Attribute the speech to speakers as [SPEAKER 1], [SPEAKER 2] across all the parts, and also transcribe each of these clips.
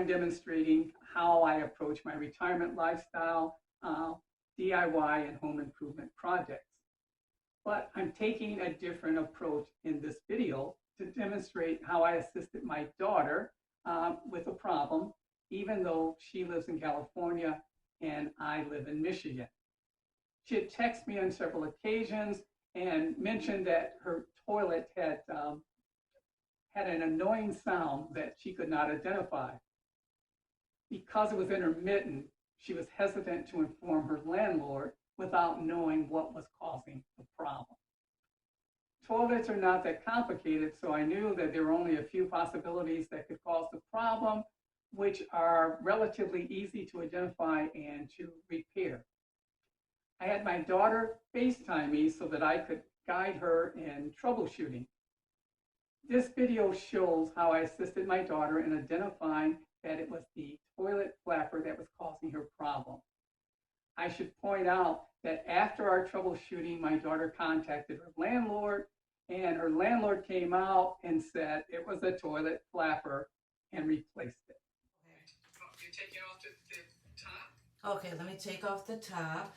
[SPEAKER 1] demonstrating how I approach my retirement lifestyle, DIY, and home improvement projects. But I'm taking a different approach in this video to demonstrate how I assisted my daughter with a problem, even though she lives in California and I live in Michigan. She had texted me on several occasions and mentioned that her toilet had an annoying sound that she could not identify. Because it was intermittent, she was hesitant to inform her landlord without knowing what was causing the problem. Toilets are not that complicated, so I knew that there were only a few possibilities that could cause the problem, which are relatively easy to identify and to repair. I had my daughter FaceTime me so that I could guide her in troubleshooting. This video shows how I assisted my daughter in identifying that it was the toilet flapper that was causing her problem. I should point out that after our troubleshooting, my daughter contacted her landlord, and her landlord came out and said it was a toilet flapper and replaced it.
[SPEAKER 2] You're taking off the top?
[SPEAKER 3] Okay, let me take off the top.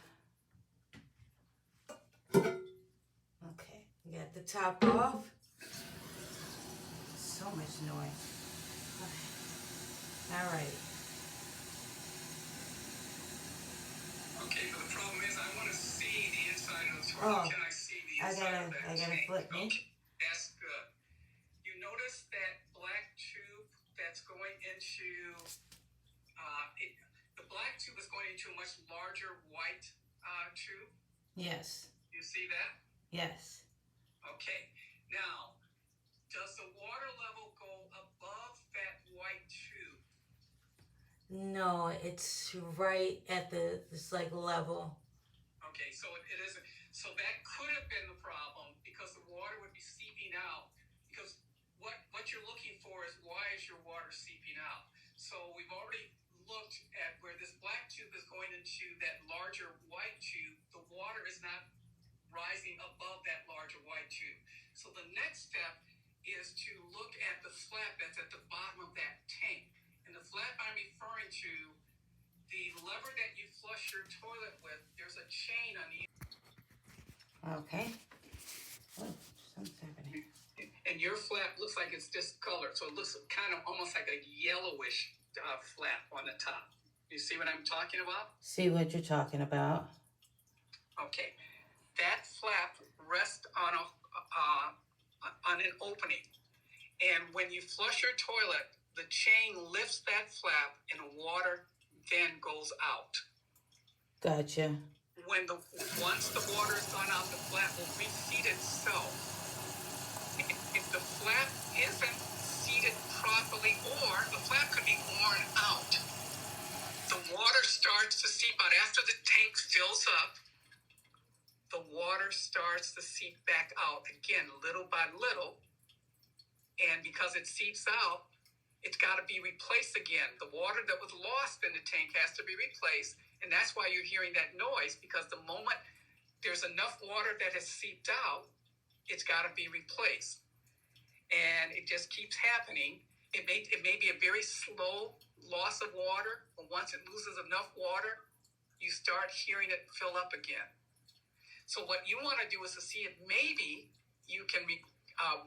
[SPEAKER 3] Okay, we got the top off. So much noise. Okay. All right.
[SPEAKER 2] Okay, but the problem is I want to see the inside of the toilet. Can I see the inside of that
[SPEAKER 3] I gotta
[SPEAKER 2] tank?
[SPEAKER 3] flip me.
[SPEAKER 2] Okay, that's good. You notice that black tube that's going into, the black tube is going into a much larger white tube?
[SPEAKER 3] Yes.
[SPEAKER 2] You see that?
[SPEAKER 3] Yes.
[SPEAKER 2] Okay, now, does the water level go above that white tube?
[SPEAKER 3] No, it's right at this like level.
[SPEAKER 2] Okay, so it isn't. So that could have been the problem because the water would be seeping out. Because what you're looking for is why is your water seeping out? So we've already looked at where this black tube is going into that larger white tube. The water is not rising above that larger white tube. So the next step is to look at the flap that's at the bottom of that tank. And the flap I'm referring to, the lever that you flush your toilet with, there's a chain on the.
[SPEAKER 3] Okay. Oh, something's happening.
[SPEAKER 2] And your flap looks like it's discolored, so it looks kind of almost like a yellowish flap on the top. You see what I'm talking about?
[SPEAKER 3] See what you're talking about.
[SPEAKER 2] Okay. That flap rests on an opening. And when you flush your toilet, the chain lifts that flap and the water then goes out.
[SPEAKER 3] Gotcha.
[SPEAKER 2] Once the water is gone out, the flap will reseat itself. If the flap isn't seated properly, or the flap could be worn out, the water starts to seep out. After the tank fills up, the water starts to seep back out again, little by little. And because it seeps out, it's got to be replaced again. The water that was lost in the tank has to be replaced. And that's why you're hearing that noise, because the moment there's enough water that has seeped out, it's got to be replaced. And it just keeps happening. It may be a very slow loss of water, but once it loses enough water, you start hearing it fill up again. So what you want to do is to see if maybe you can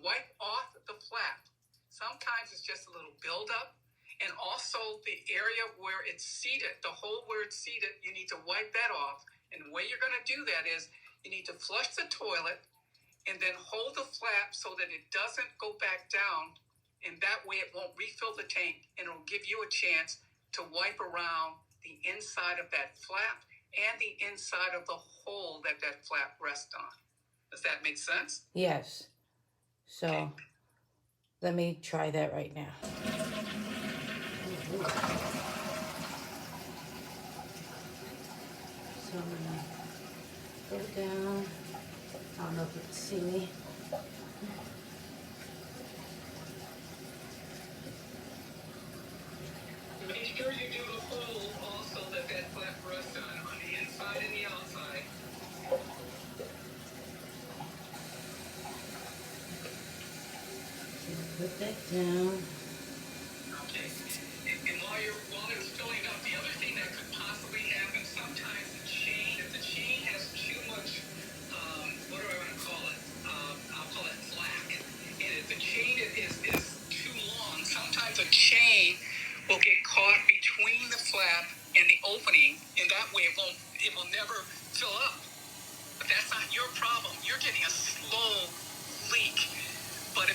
[SPEAKER 2] wipe off the flap. Sometimes it's just a little buildup. And also the area where it's seated, the hole where it's seated, you need to wipe that off. And the way you're going to do that is you need to flush the toilet and then hold the flap so that it doesn't go back down. And that way it won't refill the tank, and it'll give you a chance to wipe around the inside of that flap and the inside of the hole that flap rests on. Does that make sense?
[SPEAKER 3] Yes. So,
[SPEAKER 2] okay.
[SPEAKER 3] Let me try that right now. So I'm gonna go down. I don't know if you can see me.
[SPEAKER 2] Make sure you do the hole also that flap rests on the inside and the outside.
[SPEAKER 3] Put that down.
[SPEAKER 2] Okay. And while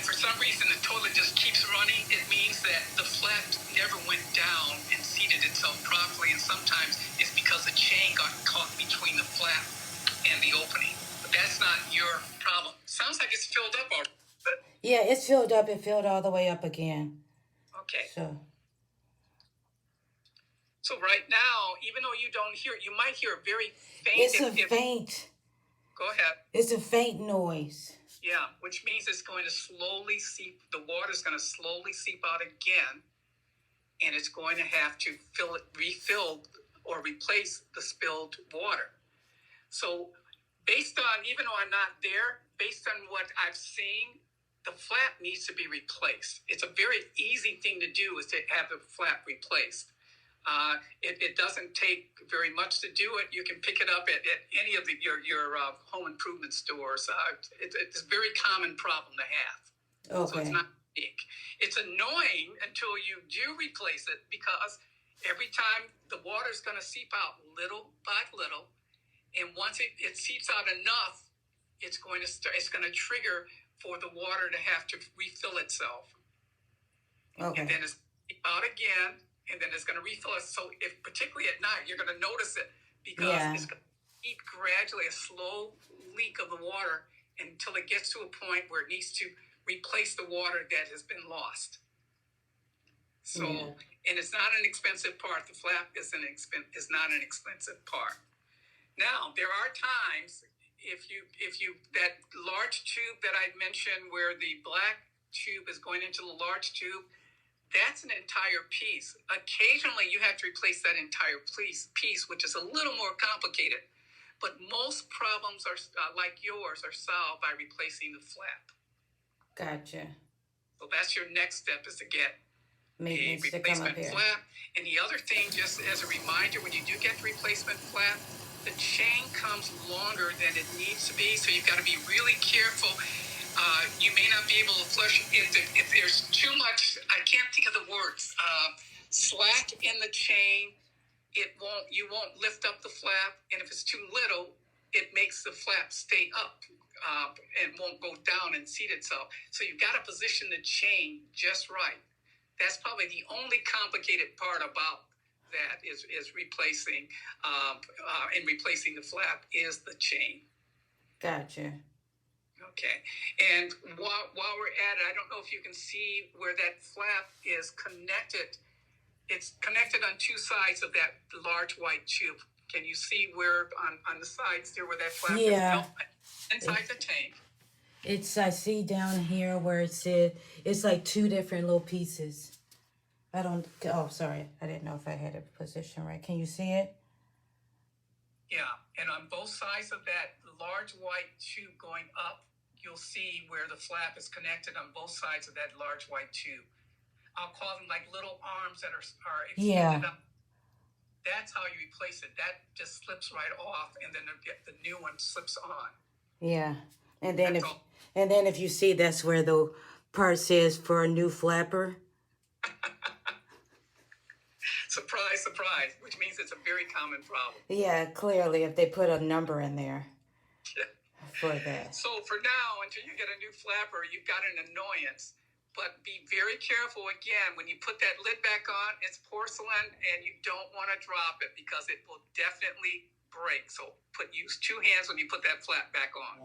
[SPEAKER 2] for some reason the toilet just keeps running, it means that the flap never went down and seated itself properly, and sometimes it's because the chain got caught between the flap and the opening. But that's not your problem. Sounds like it's filled up already.
[SPEAKER 3] Yeah, it's filled up. It filled all the way up again.
[SPEAKER 2] Okay.
[SPEAKER 3] So
[SPEAKER 2] right now, even though you don't hear it, you might hear a very faint.
[SPEAKER 3] It's a faint.
[SPEAKER 2] Go ahead.
[SPEAKER 3] It's a faint noise.
[SPEAKER 2] Yeah, which means it's going to slowly seep. The water's going to slowly seep out again, and it's going to have to refill or replace the spilled water. So, based on, even though I'm not there, based on what I've seen, the flap needs to be replaced. It's a very easy thing to do, is to have the flap replaced. It doesn't take very much to do it. You can pick it up at any of your home improvement stores. It's a very common problem to have.
[SPEAKER 3] Okay.
[SPEAKER 2] So it's not big. It's annoying until you do replace it, because every time the water's going to seep out little by little, and once it seeps out enough, it's going to trigger for the water to have to refill itself.
[SPEAKER 3] Okay.
[SPEAKER 2] And then it's out again, and then it's going to refill it. So if, particularly at night, you're going to notice it, because it's going to seep gradually, a slow leak of the water, until it gets to a point where it needs to replace the water that has been lost. So, and it's not an expensive part. The flap is not an expensive part. Now, there are times, if you that large tube that I mentioned, where the black tube is going into the large tube, that's an entire piece. Occasionally, you have to replace that entire piece, which is a little more complicated. But most problems are like yours are solved by replacing the flap.
[SPEAKER 3] Gotcha.
[SPEAKER 2] So that's your next step, is to get a
[SPEAKER 3] Maintenance to come up
[SPEAKER 2] replacement
[SPEAKER 3] here.
[SPEAKER 2] flap. And the other thing, just as a reminder, when you do get the replacement flap, the chain comes longer than it needs to be. So you've got to be really careful. You may not be able to flush if there's too much. I can't think of the words. Slack in the chain, you won't lift up the flap, and if it's too little, it makes the flap stay up and won't go down and seat itself. So you've got to position the chain just right. That's probably the only complicated part about that is replacing the flap is the chain.
[SPEAKER 3] Gotcha.
[SPEAKER 2] Okay, and while we're at it, I don't know if you can see where that flap is connected. It's connected on two sides of that large white tube. Can you see where on the sides there where that flap is? No, inside the tank.
[SPEAKER 3] I see down here where it said, it's like two different little pieces. Sorry. I didn't know if I had it positioned right. Can you see it?
[SPEAKER 2] Yeah, and on both sides of that large white tube going up, you'll see where the flap is connected on both sides of that large white tube. I'll call them like little arms that are extended up. That's how you replace it. That just slips right off, and then the new one slips on.
[SPEAKER 3] Yeah, and then if you see, that's where the part says for a new flapper.
[SPEAKER 2] Surprise, surprise, which means it's a very common problem.
[SPEAKER 3] Yeah, clearly, if they put a number in there for that.
[SPEAKER 2] So for now, until you get a new flapper, you've got an annoyance. But be very careful, again, when you put that lid back on, it's porcelain, and you don't want to drop it, because it will definitely break. So use two hands when you put that flap back on.